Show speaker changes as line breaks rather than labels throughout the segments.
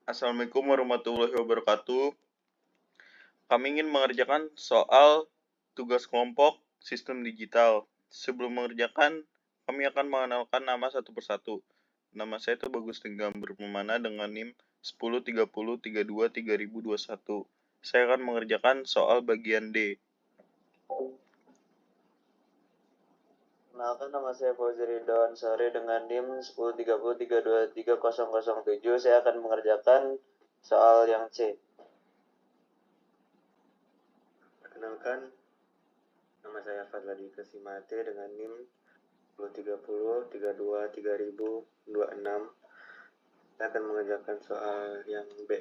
Assalamualaikum warahmatullahi wabarakatuh. Kami ingin mengerjakan soal tugas kelompok sistem digital. Sebelum mengerjakan, kami akan mengenalkan nama satu persatu. Nama saya itu Bagus Tenggam Berpemana dengan NIM 1030323021. Saya akan mengerjakan soal bagian D.
Kenalkan, nama saya Fauzi Ridho Ansari dengan NIM 1030323007. Saya akan mengerjakan soal yang C. Perkenalkan, nama saya Fadladi Kesimate dengan NIM 1030323026. Saya akan mengerjakan soal yang B.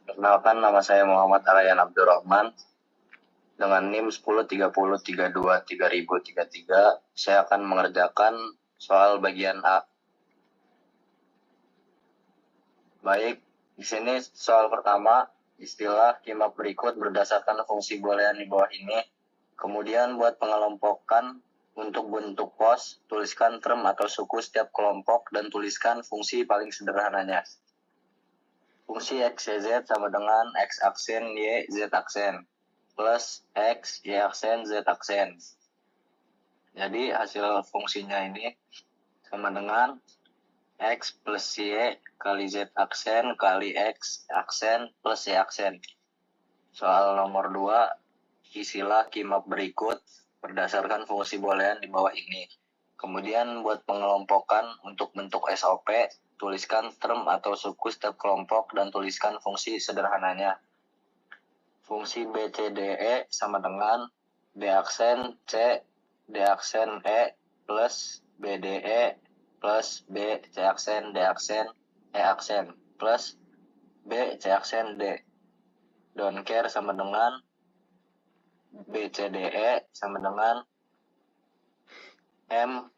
Perkenalkan, nama saya Muhammad Arayan Abdurrahman dengan NIM 1030323033. Saya akan mengerjakan soal bagian A. Baik, di sini soal pertama, istilah kimak berikut berdasarkan fungsi boolean di bawah ini. Kemudian buat pengelompokan untuk bentuk pos, tuliskan term atau suku setiap kelompok dan tuliskan fungsi paling sederhananya. Fungsi X, Y, Z sama dengan X aksen, Y, Z aksen plus X, Y aksen, Z aksen. Jadi hasil fungsinya ini sama dengan X plus Y kali Z aksen kali X aksen plus Y aksen. Soal nomor 2, isilah kimak berikut berdasarkan fungsi boolean di bawah ini. Kemudian buat pengelompokan untuk bentuk SOP, tuliskan term atau suku setiap kelompok dan tuliskan fungsi sederhananya. Fungsi B, C, D, E sama dengan D aksen C, D aksen E plus B, D, E plus B, C aksen, D aksen, E aksen plus B, C aksen, D. Don't care sama dengan B, C, D, E sama dengan M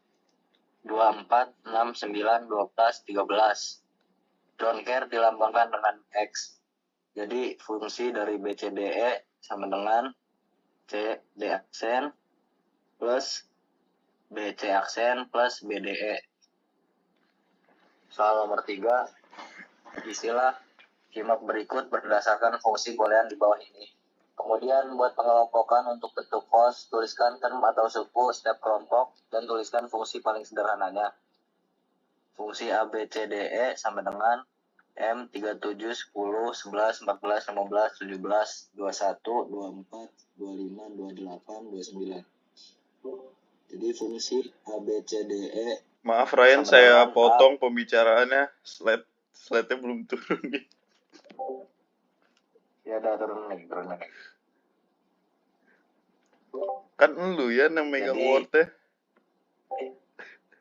24, 6, 9, 12, 13. Don't care dilambangkan dengan X. Jadi fungsi dari B, C, D, E sama dengan C, D aksen plus B, C aksen plus B, D, E. Soal nomor 3, isilah kimak berikut berdasarkan fungsi boolean di bawah ini. Kemudian buat pengelompokan untuk bentuk pos, tuliskan term atau suku setiap kelompok dan tuliskan fungsi paling sederhananya. Fungsi A, B, C, D, E sama dengan M 37, 10, 11, 14, 15, 17, 21, 24, 25, 28, 29. Jadi fungsi A, B, C, D, E.
Maaf Ryan, saya potong pembicaraannya. Slide-nya belum turun nih.
Ya udah turun nih.
Kan lu ya yang megang Word-nya.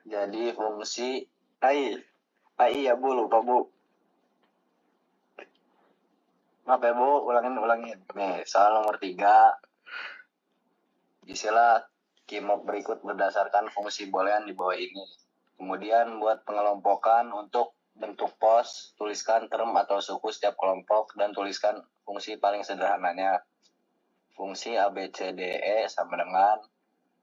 Jadi fungsi AI ya Bu, lupa Bu. Maaf ya Bu, ulangin. Nih, soal nomor 3. Isilah kimak berikut berdasarkan fungsi boolean di bawah ini. Kemudian buat pengelompokan untuk bentuk pos, tuliskan term atau suku setiap kelompok dan tuliskan fungsi paling sederhananya. Fungsi A, B, C, D, E sama dengan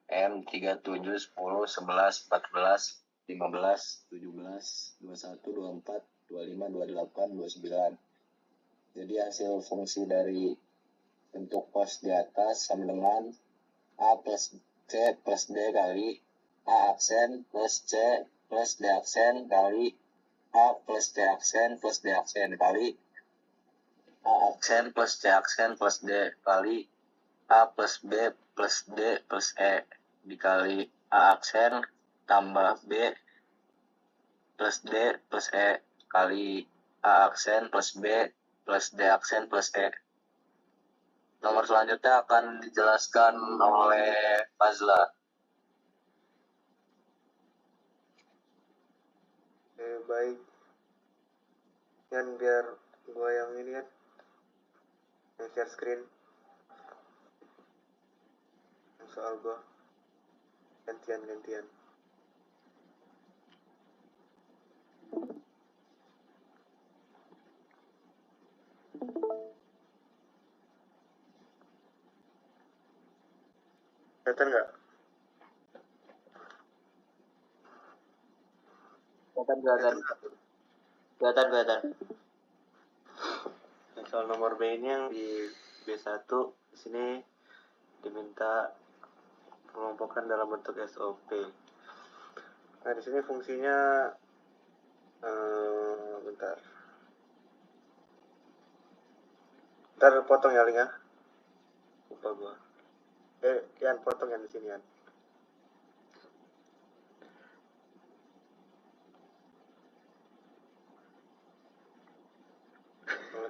M 37, 10, 11, 14, 15, 17, 21, 24, 25, 28, 29. Jadi hasil fungsi dari bentuk pos di atas sama dengan A plus C plus D kali A aksen plus C plus D aksen kali A plus C aksen plus D aksen kali A aksen plus C aksen plus D kali A plus B plus D plus E dikali A aksen tambah B plus D plus E kali A aksen plus B plus D aksen plus E. Nomor selanjutnya akan dijelaskan oleh Fazla.
Baik. Kan biar gua yang ini kan, yang share screen. Soal gua gantian. Kelihatan nggak?
Kelihatan.
Kelihatan. Soal nomor B ini yang di B1 di sini diminta pengelompokan dalam bentuk SOP. Nah, di sini fungsinya bentar potong ya Ling ya. Lupa gua. Yan potong yang di sini Yan.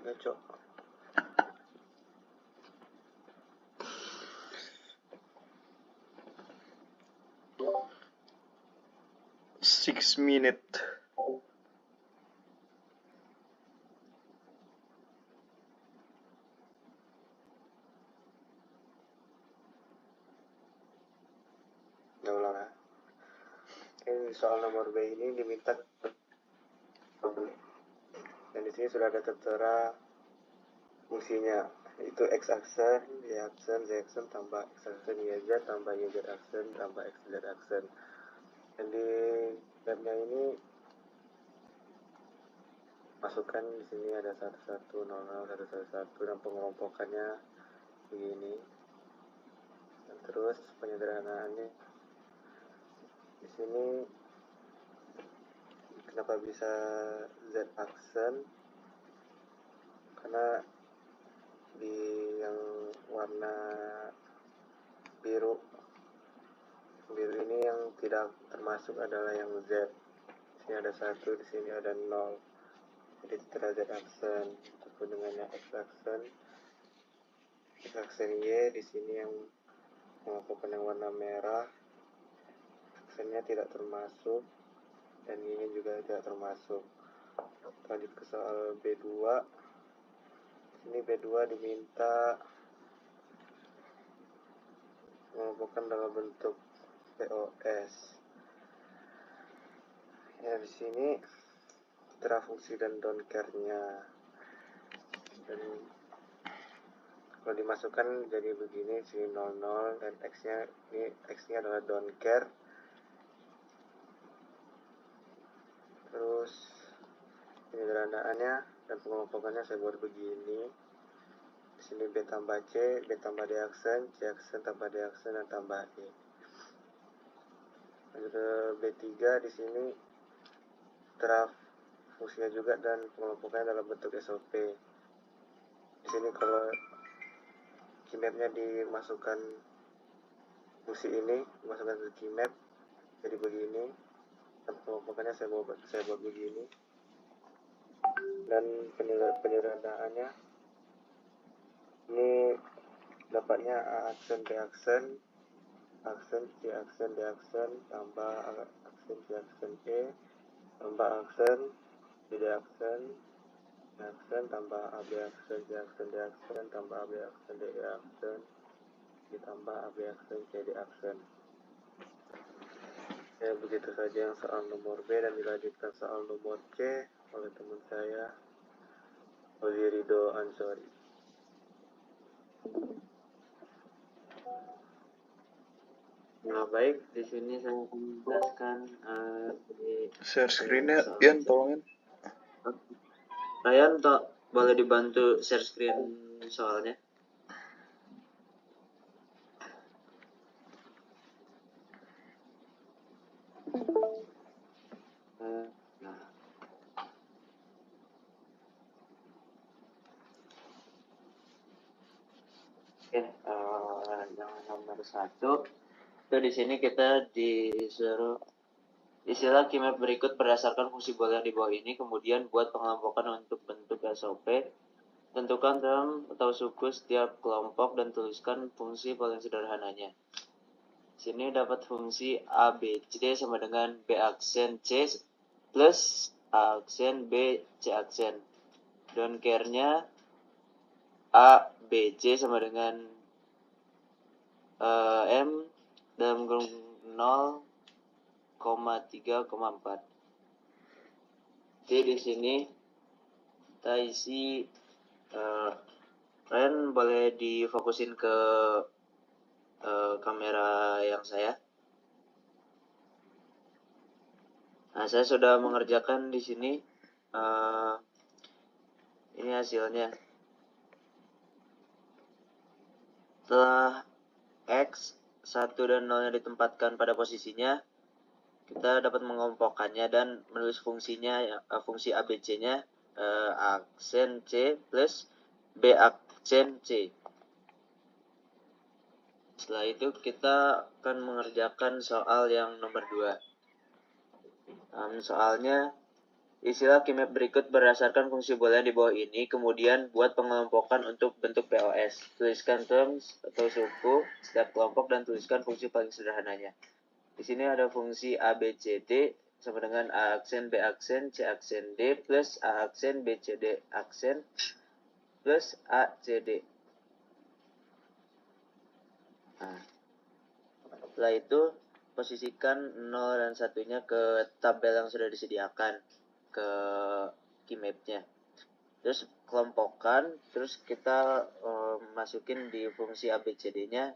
Cok.
6 minutes.
Ulang ya. Ini soal nomor B ini diminta dan di sini sudah ada tertera fungsinya, itu x aksen, y aksen, z aksen tambah x aksen yz tambah yz aksen tambah xz aksen. Dan di tabnya ini masukkan di sini ada 1100 111 dan pengelompokannya begini. Dan terus penyederhanaannya di sini kenapa bisa z aksen, karena di yang warna biru ini yang tidak termasuk adalah yang z. Di sini ada 1, di sini ada 0, jadi tertera z aksen. Ataupun dengan yang x aksen y di sini yang melakukan yang warna merah, aksennya tidak termasuk, dan ini juga tidak termasuk. Lanjut ke soal B2. Ini B2 diminta mengumpulkan dalam bentuk POS. Ya, di sini tertera fungsi dan don't care-nya. Dan kalau dimasukkan jadi begini, sini 00 dan x-nya adalah don't care. Terus penyederhanaannya dan pengelompokannya saya buat begini. Di sini B tambah C, B tambah D aksen, C aksen tambah D aksen dan tambah E. Lanjut ke B3, di sini tertera fungsinya juga dan pengelompokannya dalam bentuk SOP. Di sini kalau keymapnya dimasukkan fungsi ini, dimasukkan ke keymap jadi begini. Dan pengelompokannya saya buat begini. Dan penyederhanaannya ini dapatnya A aksen B aksen, aksen C aksen D aksen tambah aksen C aksen E tambah aksen D aksen tambah AB aksen C aksen D aksen tambah AB aksen D aksen ditambah AB aksen C D aksen. Ya, begitu saja yang soal nomor B, dan dilanjutkan soal nomor C oleh teman saya Ozirido Ansori. Nah, baik, di sini saya akan menjelaskan
Share screen-nya, Yan, tolongin.
Ryan, boleh dibantu share screen soalnya? Yang nomor 1 itu di sini kita disuruh istilah keymap berikut berdasarkan fungsi boolean di bawah ini, kemudian buat pengelompokan untuk bentuk SOP. Tentukan dalam atau suku setiap kelompok dan tuliskan fungsi paling sederhananya. Sini dapat fungsi A, B, C sama dengan B aksen C plus A aksen B, C aksen. Don't care-nya A, B, C sama dengan M dalam kurung 0,3,4. Jadi di sini kita isi, kalian boleh difokusin ke kamera yang saya. Nah, saya sudah mengerjakan di sini
Ini hasilnya. Setelah X, 1 dan 0 nya ditempatkan pada posisinya, kita dapat mengelompokkannya dan menulis fungsinya, fungsi ABC-nya aksen C plus B aksen C. Setelah itu kita akan mengerjakan soal yang nomor 2. Soalnya, isilah keymap berikut berdasarkan fungsi boolean di bawah ini, kemudian buat pengelompokan untuk bentuk POS. Tuliskan terms atau suku setiap kelompok dan tuliskan fungsi paling sederhananya. Di sini ada fungsi A, B, C, D sama dengan A aksen, B aksen, C aksen, D plus A aksen, B, C, D aksen plus A, C, D. Nah, setelah itu posisikan 0 dan 1-nya ke tabel yang sudah disediakan ke keymapnya. Terus kelompokkan, terus kita masukin di fungsi ABCD-nya.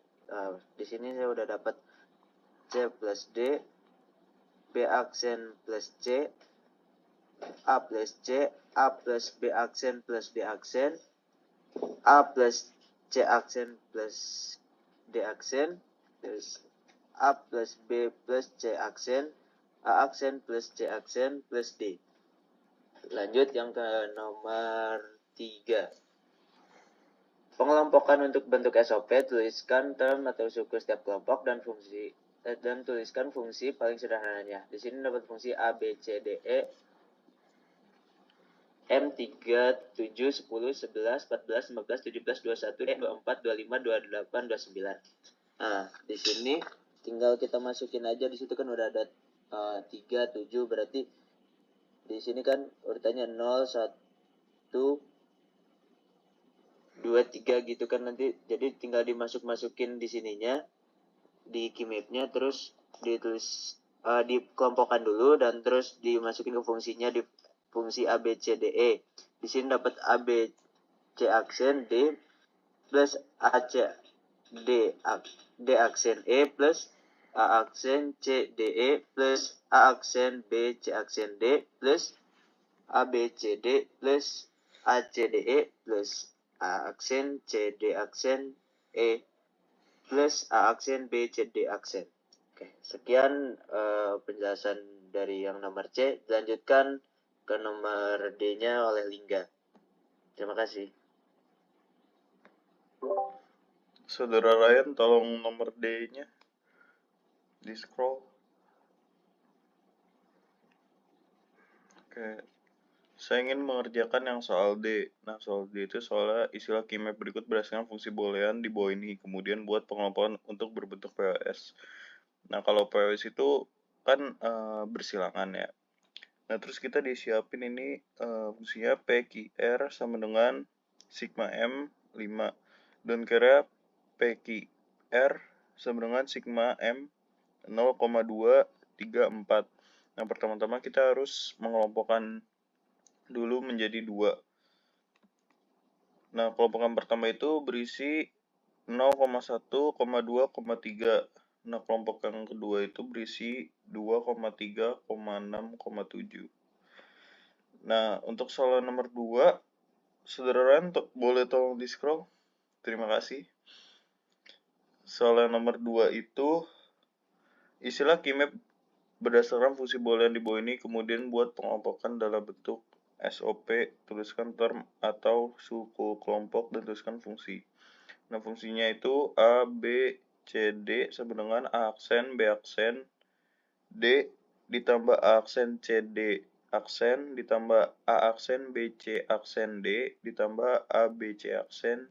Di sini saya udah dapat C plus D, B aksen plus C, A plus C, A plus B aksen plus D aksen, A plus C aksen plus D aksen, terus A plus B plus C aksen, A aksen plus C aksen plus D. Lanjut yang ke nomor 3. Pengelompokan untuk bentuk SOP, tuliskan term atau suku setiap kelompok dan tuliskan fungsi paling sederhananya. Di sini dapat fungsi A, B, C, D, E, M 3, 7, 10, 11, 14, 15, 17, 21, 24, 25, 28, 29. Nah, di sini tinggal kita masukin aja, di situ kan udah ada 3, 7, berarti di sini kan urutannya 0, 1, 2, 3 gitu kan nanti. Jadi tinggal dimasukin di sininya, di keymapnya, terus ditulis dikelompokkan dulu dan terus dimasukin ke fungsinya di fungsi A, B, C, D, E. Di sini dapat A, B, C aksen D plus A, C, D aksen E plus A aksen C, D, E plus A aksen B, C aksen D plus A, B, C, D plus A, C, D, E plus A aksen C, D aksen E plus A aksen B, C, D aksen. Oke, sekian penjelasan dari yang nomor C. Dilanjutkan ke nomor D-nya oleh Lingga. Terima kasih.
Saudara Ryan, tolong nomor D-nya di scroll. Oke. Saya ingin mengerjakan yang soal D. Nah, soal D itu soalnya istilah keymap berikut berdasarkan fungsi boolean di bawah ini. Kemudian buat pengelompokan untuk berbentuk POS. Nah, kalau POS itu kan bersilangan ya. Nah, terus kita disiapin ini fungsinya PQR sama dengan sigma M 5. Dan kira PQR sama dengan sigma M 0,234. Nah, pertama-tama kita harus mengelompokkan dulu menjadi 2. Nah, kelompokan pertama itu berisi 0,1, 2,3. Nah, kelompok yang kedua itu berisi 2,3, 6,7. Nah, untuk soal nomor 2, saudara boleh tolong di scroll. Terima kasih. Soal nomor 2 itu istilah keymap berdasarkan fungsi boolean di bawah ini, kemudian buat pengelompokan dalam bentuk SOP, tuliskan term atau suku kelompok dan tuliskan fungsi. Nah, fungsinya itu A, B, C, D sama dengan A aksen, B aksen, D ditambah A aksen, C, D aksen, ditambah A aksen, B, C aksen, D, ditambah A, B, C aksen,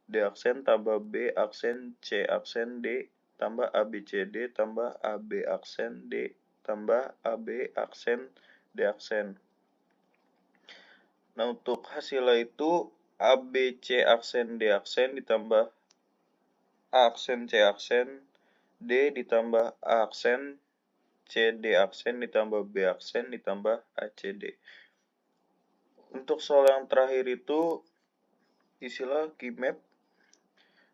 D aksen, tambah B aksen, C aksen, D, tambah A, B, C, D, tambah A, B aksen, D, tambah A, B aksen, D aksen. Nah, untuk hasilnya itu A, B, C aksen, D aksen ditambah A aksen, C aksen, D ditambah A aksen, C, D aksen ditambah B aksen ditambah A, C, D. Untuk soal yang terakhir itu istilah keymap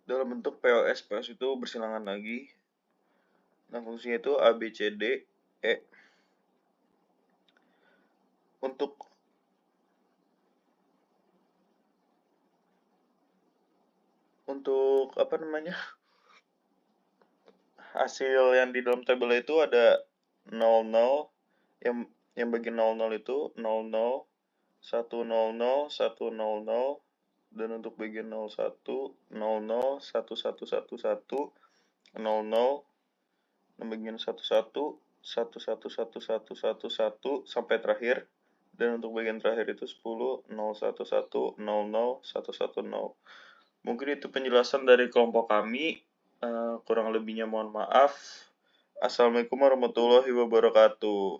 dalam bentuk POS. POS itu bersilangan lagi. Nah, fungsinya itu A, B, C, D, E. Untuk untuk hasil yang di dalam tabel itu ada 00, yang bagi 00 itu 00, 100, 100, dan untuk bagian 01, 00, 1111, 00, dan bagian 11, 111111 sampai terakhir, dan untuk bagian terakhir itu 10, 011, 00, 110. Mungkin itu penjelasan dari kelompok kami. Kurang lebihnya mohon maaf. Assalamualaikum warahmatullahi wabarakatuh.